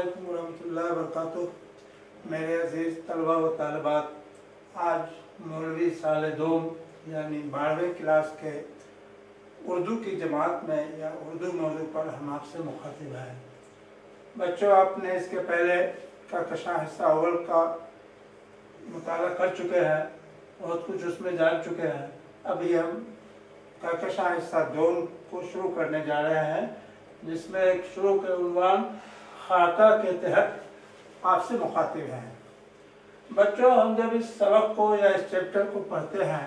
علیکم ورحمۃ اللہ وبرکاتہ۔ میرے عزیز طلبہ و طالبات، آج مولوی سال دوم یعنی 12ویں کلاس کے اردو کی جماعت میں یا اردو موضوع پر ہم آپ سے مخاطب ہیں۔ بچوں، آپ نے اس کے پہلے کہکشاں حصہ اول کا مطالعہ کر چکے ہیں، بہت کچھ اس میں جان چکے ہیں۔ ابھی ہم کہکشاں حصہ دوم کو شروع کرنے جا رہے ہیں، جس میں ایک شروع کے عنوان خاکہ کے تحت آپ سے مخاطب ہیں۔ بچوں، ہم جب اس سبق کو یا اس چیپٹر کو پڑھتے ہیں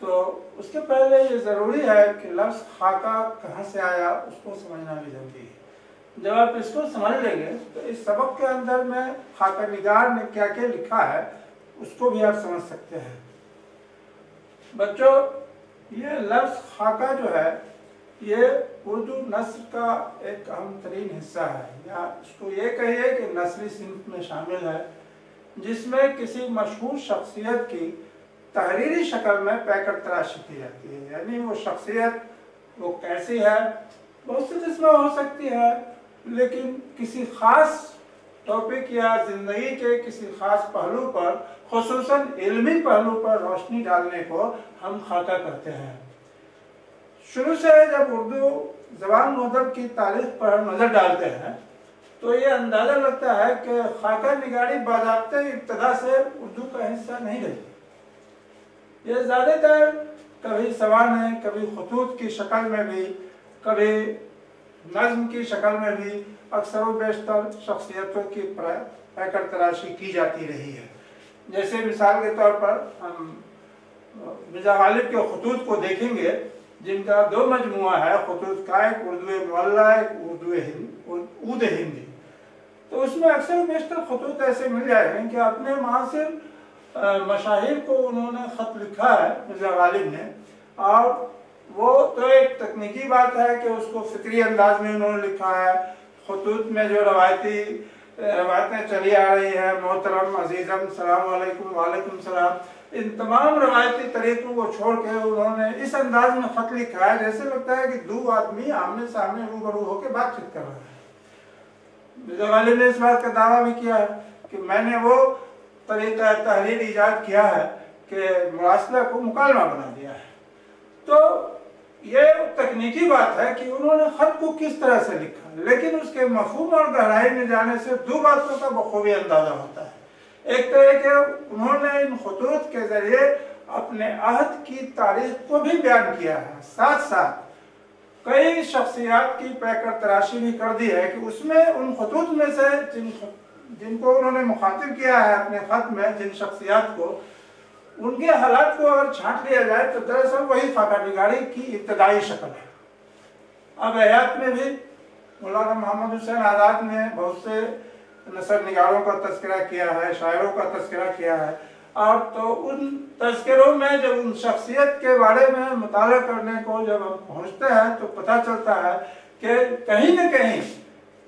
تو اس کے پہلے یہ ضروری ہے کہ لفظ خاکہ کہاں سے آیا اس کو سمجھنا بھی ضروری ہے۔ جب آپ اس کو سمجھ لیں گے تو اس سبق کے اندر میں خاکہ نگار نے کیا کیا لکھا ہے اس کو بھی آپ سمجھ سکتے ہیں۔ بچوں، یہ لفظ خاکہ جو ہے یہ اردو نثر کا ایک اہم ترین حصہ ہے، یا اس کو یہ کہیے کہ نثری صنف میں شامل ہے، جس میں کسی مشہور شخصیت کی تحریری شکل میں پیکر تراشی کی جاتی ہے۔ یعنی وہ شخصیت وہ کیسی ہے، بہت سی قسمیں ہو سکتی ہے، لیکن کسی خاص ٹاپک یا زندگی کے کسی خاص پہلو پر، خصوصاً علمی پہلو پر روشنی ڈالنے کو ہم خاکہ کرتے ہیں۔ شروع سے جب اردو زبان مہذب کی تاریخ پر نظر ڈالتے ہیں تو یہ اندازہ لگتا ہے کہ خاکہ نگاری باضابطہ ابتدا سے اردو کا حصہ نہیں رہی۔ یہ زیادہ تر کبھی سوانح، کبھی خطوط کی شکل میں بھی، کبھی نظم کی شکل میں بھی اکثر و بیشتر شخصیتوں کی پیکر تراشی کی جاتی رہی ہے۔ جیسے مثال کے طور پر ہم مرزا غالب کے خطوط کو دیکھیں گے، جن کا دو مجموعہ ہے خطوط کا، ایک اردو معلیٰ، ایک عود ہندی۔ تو اس میں اکثر و بیشتر خطوط ایسے مل جائیں گے کہ اپنے معاصر مشاہیر کو انہوں نے خط لکھا ہے مرزا غالب نے، اور وہ تو ایک تکنیکی بات ہے کہ اس کو فطری انداز میں انہوں نے لکھا ہے۔ خطوط میں جو روایتیں چلی آ رہی ہیں، محترم عزیزم السلام علیکم وعلیکم السلام، ان تمام روایتی طریقوں کو چھوڑ کے انہوں نے اس انداز میں خط لکھا ہے جیسے لگتا ہے کہ دو آدمی آمنے سامنے روبرو ہو کے بات چیت کر رہے ہیں۔ مرزا غالب نے اس بات کا دعویٰ بھی کیا ہے کہ میں نے وہ طریقہ تحریر ایجاد کیا ہے کہ مراسلہ کو مکالمہ بنا دیا ہے۔ تو یہ تکنیکی بات ہے کہ انہوں نے خط کو کس طرح سے لکھا، لیکن اس کے مفہوم اور گہرائی میں جانے سے دو باتوں کا بخوبی اندازہ ہوتا ہے۔ ایک تو یہ کہ انہوں نے ان خطوط کے ذریعے اپنے عہد کی تاریخ کو بھی بیان کیا ہے، ساتھ ساتھ کئی شخصیات کی پیکر تراشی بھی کر دی ہے کہ اس میں ان خطوط میں سے جن کو انہوں نے مخاطب کیا ہے اپنے خط میں، جن شخصیات کو، ان کے حالات کو اگر چھانٹ لیا جائے تو دراصل وہی خاکہ نگاری کی ابتدائی شکل ہے۔ اب حیات میں بھی مولانا محمد حسین آزاد نے بہت سے نثر نگاروں کا تذکرہ کیا ہے، شاعروں کا تذکرہ کیا ہے، اور تو ان تذکروں میں جب ان شخصیت کے بارے میں مطالعہ کرنے کو جب ہم پہنچتے ہیں تو پتہ چلتا ہے کہ کہیں نہ کہیں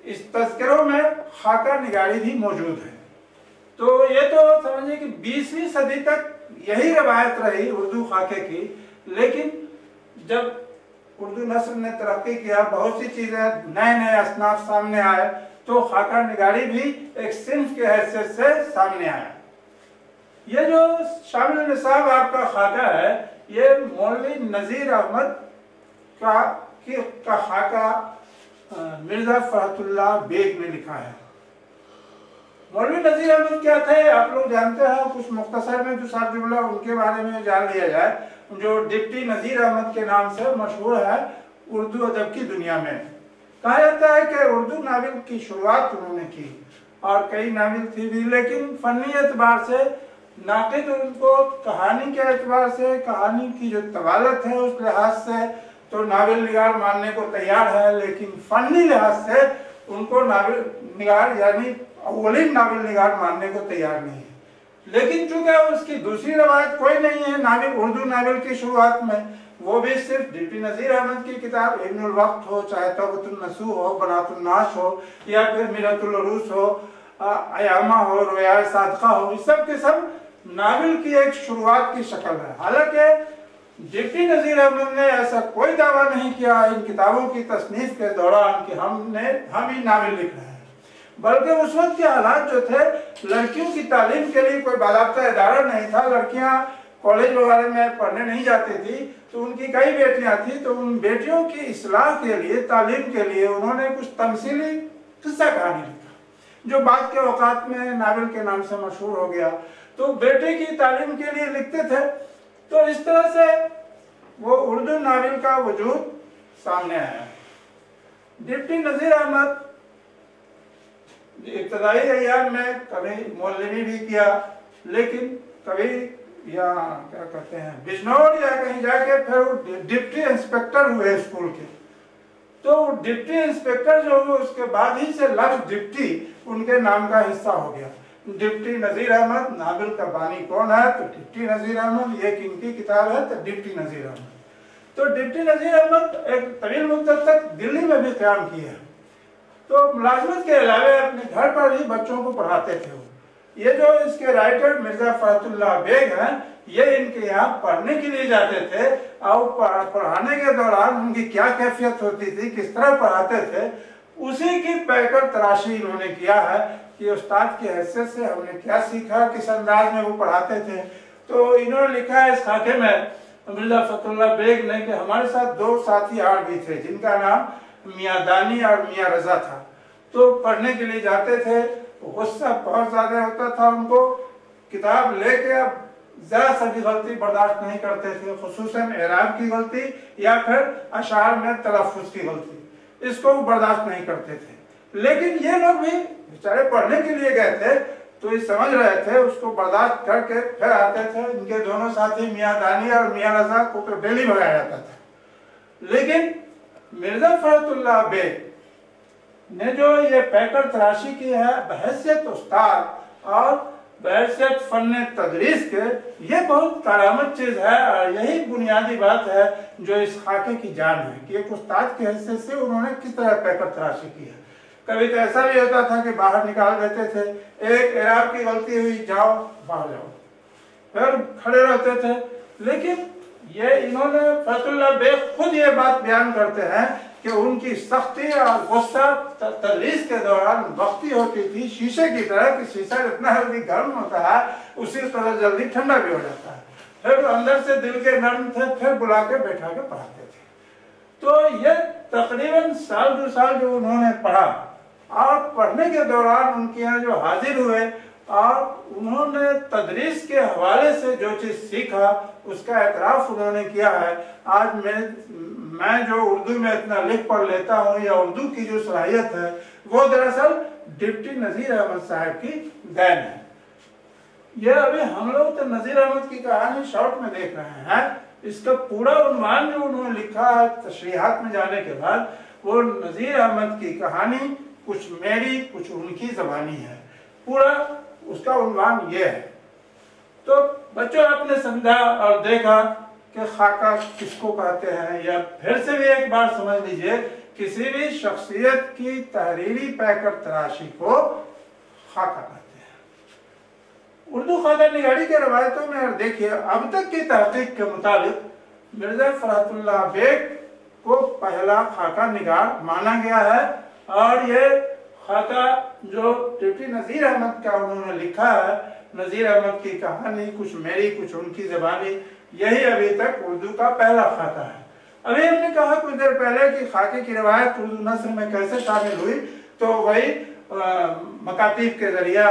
اس تذکروں میں خاکہ نگاری بھی موجود ہے۔ تو یہ تو سمجھیں کہ 20ویں صدی تک یہی روایت رہی اردو خاکے کی، لیکن جب اردو نثر نے ترقی کیا، بہت سی چیزیں نئے اصناف سامنے آئے، تو خاکہ نگاری بھی ایک صنف کے حیثیت سے سامنے آیا۔ یہ جو شامل نصاب آپ کا خاکہ ہے، یہ مولوی نذیر احمد کا خاکہ مرزا فرحت اللہ بیگ نے لکھا ہے۔ مولوی نذیر احمد کیا تھے آپ لوگ جانتے ہیں، کچھ مختصر میں جو ساتھ جملہ ان کے بارے میں جان لیا جائے، جو ڈپٹی نذیر احمد کے نام سے مشہور ہے اردو ادب کی دنیا میں۔ کہا جاتا ہے کہ اردو ناول کی شروعات انہوں نے کی، اور کئی ناول تھی بھی، لیکن فنی اعتبار سے ناقد ان کو کہانی کے اعتبار سے، کہانی کی جو طوالت ہے اس لحاظ سے تو ناول نگار ماننے کو تیار ہے، لیکن فنی لحاظ سے ان کو ناول نگار یعنی اولین ناول نگار ماننے کو تیار نہیں ہے۔ لیکن چونکہ اس کی دوسری روایت کوئی نہیں ہے ناول، اردو ناول کی شروعات میں، وہ بھی صرف ڈپٹی نذیر احمد کی کتاب ابن الوقت ہو، چاہے توبۃ النصوح ہو، بنات الناس ہو، یا پھر میرۃ العروس ہو، ایامہ ہو، رویا صادقہ ہو، یہ سب کے سب ناول کی ایک شروعات کی شکل ہے۔ حالانکہ ڈپٹی نذیر احمد نے ایسا کوئی دعویٰ نہیں کیا ان کتابوں کی تصنیف کے دوران کہ ہم ہی ناول لکھ رہے ہیں، बल्कि उस वक्त के हालात जो थे, लड़कियों की तालीम के लिए कोई बाकायदा इदारा नहीं था, लड़कियां कॉलेज वगैरह में पढ़ने नहीं जाती थी, तो उनकी कई बेटियां थी, तो उन बेटियों की इस्लाह के लिए, तालीम के लिए उन्होंने कुछ तमसीली किस्सा कहानी लिखा, जो बाद के औकात में नावल के नाम से मशहूर हो गया। तो बेटे की तालीम के लिए लिखते थे। तो इस तरह से वो उर्दू नावल का वजूद सामने आया। डिप्टी नज़ीर अहमद इब्तदाई अय्याम में कभी मौलवी भी किया, लेकिन कभी या क्या कहते हैं बिजनौर या कहीं जाके फिर वो डिप्टी इंस्पेक्टर हुए स्कूल के। तो डिप्टी इंस्पेक्टर जो हुए उसके बाद ही से लफ्ज़ डिप्टी उनके नाम का हिस्सा हो गया। डिप्टी नज़ीर अहमद, नावल का बानी कौन है? तो डिप्टी नज़ीर अहमद। ये किनकी किताब है? तो डिप्टी नज़ीर अहमद। तो डिप्टी नज़ीर अहमद एक तवील मुद्दत तक दिल्ली में भी क़याम किए हैं। तो मुलाजमत के अलावा अपने घर पर ही बच्चों को पढ़ाते थे। ये जो इसके राइटर मिर्जा फरहतुल्लाह बेग हैं, ये इनके यहाँ पढ़ने के लिए जाते थे और पढ़ाने के दौरान उनकी क्या कैफियत होती थी, किस तरह पढ़ाते थे, उसी की पैकर तराशी इन्होंने किया है कि उस्ताद की हैसियत से हमने क्या सीखा, किस अंदाज में वो पढ़ाते थे। तो इन्होंने लिखा है इस खाके में मिर्जा फरहतुल्लाह बेग ने कि हमारे साथ दो साथी और भी थे जिनका नाम मियाँ दानी और मियाँ रजा था। तो पढ़ने के लिए जाते थे, गुस्सा बहुत ज्यादा होता था उनको, किताब लेके जरा सा भी गलती बर्दाश्त नहीं करते थे, खुसूसन एराब की गलती या फिर अशार में तलफ़ुज़ की गलती, इसको बर्दाश्त नहीं करते थे। लेकिन ये लोग भी बेचारे पढ़ने के लिए गए थे, तो ये समझ रहे थे, उसको बर्दाश्त करके फिर आते थे। इनके दोनों साथी मियाँ दानी और मियाँ रजा को तो डेली भगाया जाता था। लेकिन मिर्जा फरहतुल्लाह बेग ने जो ये पैकर तराशी की है बहैसियत उस्ताद और बहैसियत फन तदरीस के, ये बहुत करामत चीज़ है और यही बुनियादी बात है जो इस खाके की जान है कि एक उस्ताद की हैसियत से उन्होंने किस तरह पैकर तराशी की है। कभी तो ऐसा भी होता था कि बाहर निकाल देते थे, एक एराब की गलती हुई, जाओ बाहर जाओ, फिर खड़े रहते थे। लेकिन ये इन्होंने फरहतुल्लाह बेग खुद ये बात बयान करते हैं कि उनकी सख्ती और गुस्सा तदरीस के दौरान वक्ती होती थी, शीशे की तरह कि शीशा जितना जल्दी गर्म होता है उसी तरह जल्दी ठंडा भी हो जाता है। फिर अंदर से दिल के नर्म थे, फिर बुला के बैठा के पढ़ाते थे। तो ये तकरीबन साल दो साल जो उन्होंने पढ़ा और पढ़ने के दौरान उनके यहाँ जो हाजिर हुए और उन्होंने तदरीस के हवाले से जो चीज़ सीखा उसका एतराफ़ उन्होंने किया है। आज मैं जो उर्दू में इतना लिख पढ़ लेता हूँ या उर्दू की जो सलाहियत है वो दरअसल डिप्टी नज़ीर अहमद साहब की देन है। ये अभी हम लोग तो नज़ीर अहमद की कहानी शॉर्ट में देख रहे हैं, इसका पूरा उन्वान जो उन्होंने लिखा है तशरीहात में जाने के बाद, वो नज़ीर अहमद की कहानी कुछ मेरी कुछ उनकी ज़बानी है, पूरा उसका उन्वान ये है। तो बच्चों आपने समझा और देखा कि खाका किसको कहते हैं, या फिर से भी एक बार समझ लीजिए, किसी भी शख्सियत की तहरीरी पैकर तराशी को खाका कहते हैं। उर्दू खाका निगारी के रवायतों में देखिए, अब तक की तहकीक के मुताबिक मिर्जा फरहतुल्लाह बेग को पहला खाका निगार माना गया है और ये खाका जो डिप्टी नज़ीर अहमद का उन्होंने लिखा है, नज़ीर अहमद की कहानी कुछ मेरी कुछ उनकी ज़बानी, यही अभी तक उर्दू का पहला खाका है। अभी हमने कहा कुछ देर पहले कि खाके की रवायत उर्दू नस्र में कैसे शामिल हुई, तो वही मकातीब के जरिया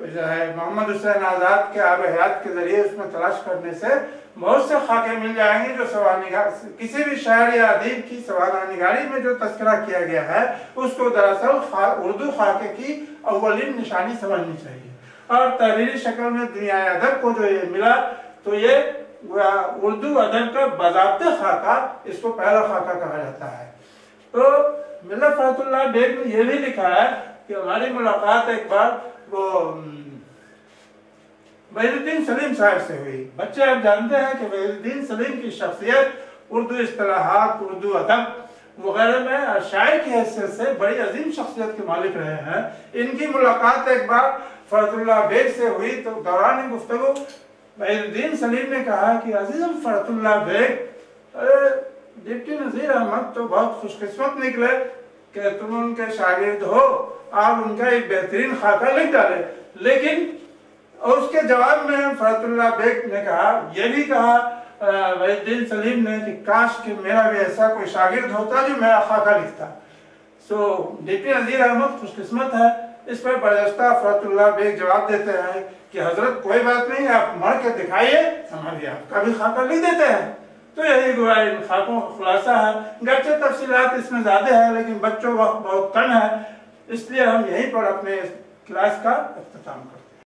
जो है मोहम्मद हुसैन आज़ाद के आब हयात के जरिए उसमें तलाश करने से बहुत से खाके मिल जाएंगे जो सवानिगार किसी भी शायर या अदीब की सवानिगारी में जो तस्करा किया गया है उसको दरअसल उर्दू खाके की अव्वलीन निशानी समझनी चाहिए। और तहरीरी शक्ल में दुनिया अदब को जो ये मिला, तो ये उर्दू अदब का बाज़ाब्ते खाका, इसको पहला खाका कहा जाता है। तो मिर्जा फरहतुल्लाह बेग ने ये भी लिखा है कि हमारी मुलाकात एक बार वो वहीदुद्दीन सलीम साहब से हुई। बच्चे आप जानते हैं कि वहीदुद्दीन सलीम की शख्सियत उर्दू इस्तिलाहात, उर्दू अदब वगैरह में शायर की हैसियत से बड़ी अजीम शख्सियत के मालिक रहे हैं। इनकी मुलाकात एक बार फरहतुल्लाह बेग से हुई, तो दौरान गुफ्तगू वहीदुद्दीन सलीम ने कहा कि अजीज़म फरहतुल्लाह बेग, अरे डिप्टी नज़ीर अहमद तो बहुत खुशकिस्मत निकले कि तुम उनके शागिर्द हो آپ ان کا ایک بہترین خاکہ لکھ ڈالے. لیکن اس کے جواب میں فرحت اللہ بیگ نے کہا، یہ بھی کہا وحید الدین سلیم نے کہ کاش کہ میرا بھی ایسا کوئی شاگرد ہوتا جو میرا خاکہ لکھتا. ڈی پی نذیر احمد خوش قسمت ہے. اس پر برجستہ فرحت اللہ بیگ جواب دیتے ہیں کہ حضرت کوئی بات نہیں، آپ مر کے دکھائیے، ہماری آپ کا بھی خاکہ لکھ دیتے ہیں. تو یہی گویا ان خاکوں کا خلاصہ ہے. گرچہ تفصیلات اس میں زیادہ ہے لیکن بچوں وقت بہت کم ہے، اس لیے ہم یہیں پر اپنے کلاس کا اختتام کرتے ہیں.